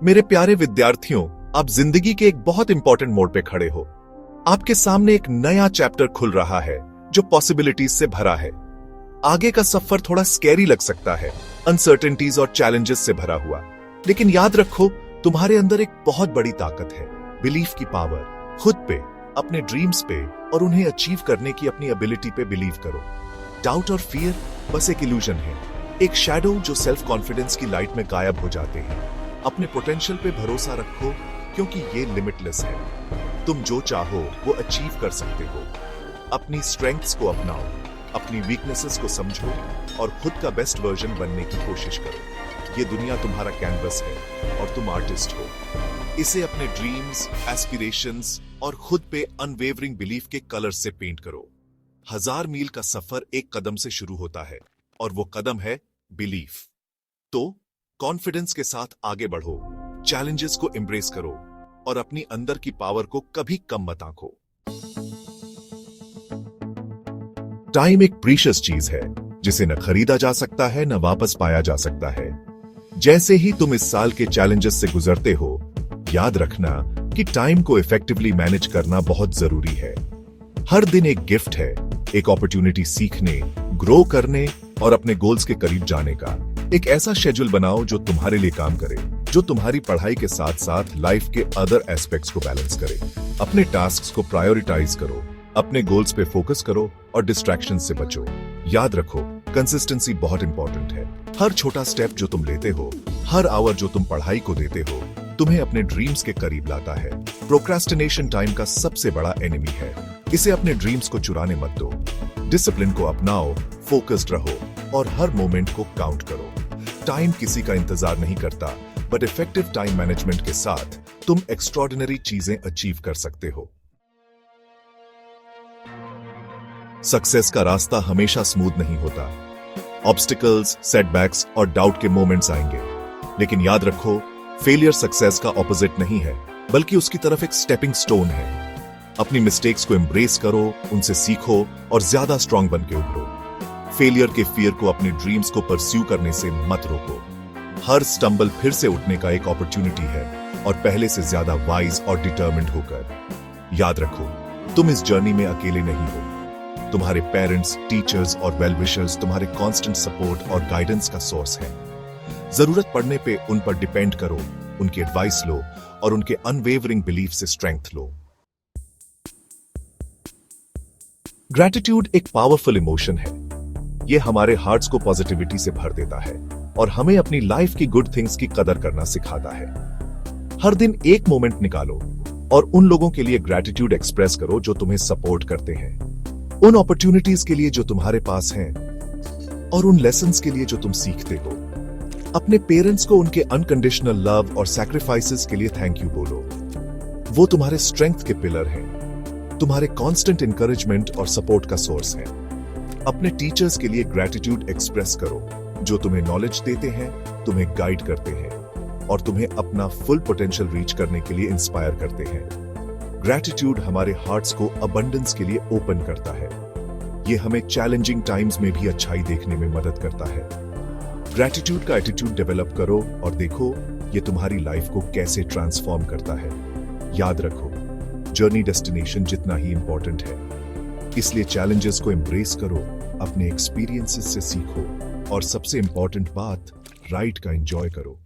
मेरे प्यारे विद्यार्थियों, आप जिंदगी के एक बहुत इंपॉर्टेंट मोड़ पे खड़े हो। आपके सामने एक नया चैप्टर खुल रहा है जो पॉसिबिलिटीज से भरा है। आगे का सफर थोड़ा स्कैरी लग सकता है, अनसर्टेनिटीज और चैलेंजेस से भरा हुआ, लेकिन याद रखो तुम्हारे अंदर एक बहुत बड़ी ताकत है, बिलीफ की पावर। खुद पे, अपने ड्रीम्स पे और उन्हें अचीव करने की अपनी एबिलिटी पे बिलीव करो। डाउट और फियर बस एक इल्यूजन है, एक शैडो जो सेल्फ कॉन्फिडेंस की लाइट में गायब हो जाते हैं। अपने पोटेंशियल पे भरोसा रखो क्योंकि ये लिमिटलेस है। तुम जो चाहो वो अचीव कर सकते हो। अपनी स्ट्रेंथ्स को अपनाओ, अपनी वीकनेसेस को समझो और खुद का बेस्ट वर्जन बनने की कोशिश करो। ये दुनिया तुम्हारा कैनवस है और तुम आर्टिस्ट हो। इसे अपने ड्रीम्स, एस्पिरेशंस और खुद पे अनवेवरिंग बिलीफ के कलर्स से पेंट करो। 1000 मील का सफर एक कदम से शुरू होता है और वो कदम है बिलीफ। तो कॉन्फिडेंस के साथ आगे बढ़ो, चैलेंजेस को एम्ब्रेस करो और अपनी अंदर की पावर को कभी कम मत आंको। टाइम एक प्रीशियस चीज है जिसे न खरीदा जा सकता है न वापस पाया जा सकता है। जैसे ही तुम इस साल के चैलेंजेस से गुजरते हो, याद रखना कि टाइम को इफेक्टिवली मैनेज करना बहुत जरूरी है। हर दिन एक गिफ्ट है, एक अपॉर्चुनिटी सीखने, ग्रो करने और अपने गोल्स के करीब जाने का। एक ऐसा शेड्यूल बनाओ जो तुम्हारे लिए काम करे, जो तुम्हारी पढ़ाई के साथ साथ लाइफ के अदर एस्पेक्ट्स को बैलेंस करे। अपने टास्क्स को प्रायोरिटाइज करो, अपने गोल्स पे फोकस करो और डिस्ट्रैक्शन से बचो। याद रखो, कंसिस्टेंसी बहुत इंपॉर्टेंट है। हर छोटा स्टेप जो तुम लेते हो, हर आवर जो तुम पढ़ाई को देते हो, तुम्हें अपने ड्रीम्स के करीब लाता है। प्रोक्रास्टिनेशन टाइम का सबसे बड़ा एनिमी है। इसे अपने ड्रीम्स को चुराने मत दो। डिसिप्लिन को अपनाओ, फोकस्ड रहो और हर मोमेंट को काउंट करो। टाइम किसी का इंतजार नहीं करता, बट इफेक्टिव टाइम मैनेजमेंट के साथ तुम एक्स्ट्रॉर्डिनरी चीजें अचीव कर सकते हो। सक्सेस का रास्ता हमेशा स्मूथ नहीं होता। ऑब्स्टिकल्स, सेटबैक्स और डाउट के मोमेंट्स आएंगे, लेकिन याद रखो, फेलियर सक्सेस का ऑपोजिट नहीं है, बल्कि उसकी तरफ एक स्टेपिंग स्टोन है। अपनी मिस्टेक्स को एम्ब्रेस करो, उनसे सीखो और ज्यादा स्ट्रांग बन के उभरो। फेलियर के फियर को अपने ड्रीम्स को परस्यू करने से मत रोको। हर स्टंबल फिर से उठने का एक अपॉर्चुनिटी है और पहले से ज्यादा वाइज और डिटर्मिन्ड होकर। याद रखो, तुम इस जर्नी में अकेले नहीं हो। तुम्हारे पेरेंट्स, टीचर्स और वेल विशर्स तुम्हारे कांस्टेंट सपोर्ट और गाइडेंस का सोर्स है। जरूरत पड़ने पे उन पर डिपेंड करो, उनकी एडवाइस लो और उनके अनवेवरिंग बिलीफ से स्ट्रेंथ लो। ग्रैटिट्यूड एक पावरफुल इमोशन है। यह हमारे हार्ट्स को पॉजिटिविटी से भर देता है और हमें अपनी लाइफ की गुड थिंग्स की कदर करना सिखाता है। हर दिन एक मोमेंट निकालो और उन लोगों के लिए ग्रैटिट्यूड एक्सप्रेस करो जो तुम्हें सपोर्ट करते हैं, उन अपॉर्चुनिटीज के लिए जो तुम्हारे पास हैं और उन लेसन्स के लिए जो तुम सीखते हो। अपने पेरेंट्स को उनके अनकंडीशनल लव और सैक्रिफाइसेस के लिए थैंक यू बोलो। वो तुम्हारे स्ट्रेंथ के पिलर हैं, तुम्हारे कांस्टेंट इंकरेजमेंट और सपोर्ट का सोर्स है। अपने टीचर्स के लिए ग्रैटिट्यूड एक्सप्रेस करो, जो तुम्हें नॉलेज देते हैं, तुम्हें गाइड करते हैं और तुम्हें अपना फुल पोटेंशियल रीच करने के लिए इंस्पायर करते हैं। ग्रैटिट्यूड हमारे हार्ट्स को अबंडेंस के लिए ओपन करता है। यह हमें चैलेंजिंग टाइम्स में भी अच्छाई देखने में मदद करता है। ग्रैटिट्यूड का एटीट्यूड डेवलप करो और देखो यह तुम्हारी लाइफ को कैसे ट्रांसफॉर्म करता है। याद रखो, जर्नी डेस्टिनेशन जितना ही इंपॉर्टेंट है, इसलिए चैलेंजेस को एम्ब्रेस करो, अपने एक्सपीरियंसेस से सीखो और सबसे इंपॉर्टेंट बात, राइड का एंजॉय करो।